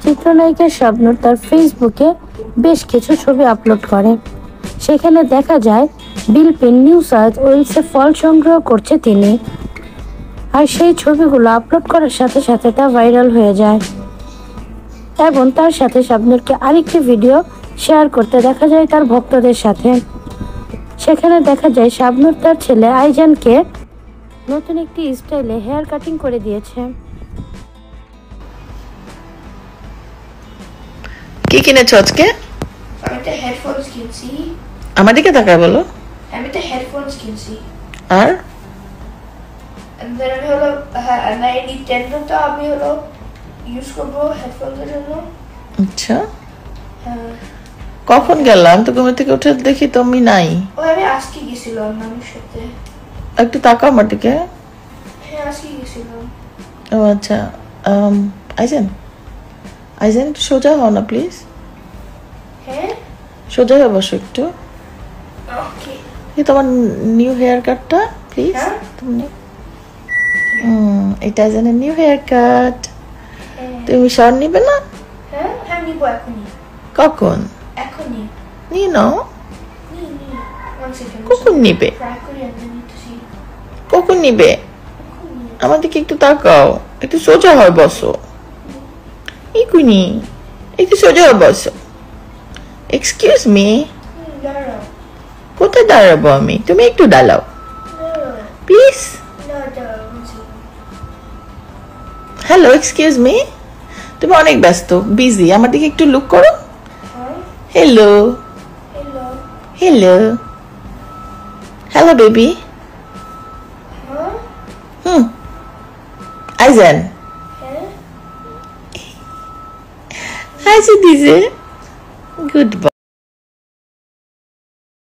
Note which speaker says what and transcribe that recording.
Speaker 1: চিত্রনায়িকা শাবনূর তার ফেসবুকে বেশ কিছু ছবি আপলোড করে। সেখানে দেখা যায় বিলপিন নিউ সাউথ ওয়েলসে ফল সংগ্রহ করছে তিনি। আর সেই ছবিগুলো আপলোড করার সাথে সাথে তা ভাইরাল হয়ে যায় এবং তার সাথে শাবনূরকে আরেকটি ভিডিও শেয়ার করতে দেখা যায় তার ভক্তদের সাথে। সেখানে দেখা যায় শাবনূর তার ছেলে আইজানকে নতুন একটি স্টাইলে হেয়ার কাটিং করে দিয়েছে।
Speaker 2: কি কিনেছো আজকে?
Speaker 3: আমি একটা হেডফোনস কিনছি।
Speaker 2: আমার দিকে তাকায় বলো।
Speaker 3: আমি একটা হেডফোনস কিনছি।
Speaker 2: আর
Speaker 3: আমি হলো এই নিনটেন্ডোটা আমি হলো ইউজ করবো হেডফোনসের জন্য।
Speaker 2: আচ্ছা,
Speaker 3: হ্যাঁ।
Speaker 2: কখন গেলাম তো ঘুম থেকে উঠে দেখি তুমি নাই।
Speaker 3: আমি আজকে গেছিলাম নানুর সাথে।
Speaker 2: একটু তাকাও আমার দিকে।
Speaker 3: হ্যাঁ, আজকে গেছিলাম।
Speaker 2: ও আচ্ছা, আইজান আইজান একটু সোজা হও না প্লিজ।
Speaker 3: হ্যাঁ,
Speaker 2: সোজা হয়ে বসো একটু।
Speaker 3: ওকে।
Speaker 2: তোমার নিউ হেয়ার কাটটা প্লিজ।
Speaker 3: হ্যাঁ?
Speaker 2: তুমি এটা আইজানের নিউ হেয়ার কাট।
Speaker 3: হ্যাঁ।
Speaker 2: তুমি শাওয়ার নিবে না?
Speaker 3: হ্যাঁ, হ্যাঁ নিবো এখনই।
Speaker 2: কখন?
Speaker 3: এখনই।
Speaker 2: নিয়ে নাও।
Speaker 3: নি 1 সেকেন্ড।
Speaker 2: কখন নিবে?
Speaker 3: ট্রাই করি আমি নিতেছি।
Speaker 2: কখন নিবে? আমার দিকে একটু তাকাও, একটু সোজা হয় বসো। এখুনি একটু সোজা হয় বসো। এক্সকিউজ মি,
Speaker 3: দাঁড়াও।
Speaker 2: কোথায় দাঁড়াবো আমি? তুমি একটু দাঁড়াও প্লিজ।
Speaker 3: দাঁড়াও।
Speaker 2: হ্যালো, এক্সকিউজ মি, তুমি অনেক ব্যস্ত, বিজি, আমার দিকে একটু লুক করো। Hello
Speaker 3: hello.
Speaker 2: Hello hello baby.
Speaker 3: হ্যাঁ?
Speaker 2: আইজান
Speaker 3: হ্যাঁ?
Speaker 2: হাসি দিছে। গুড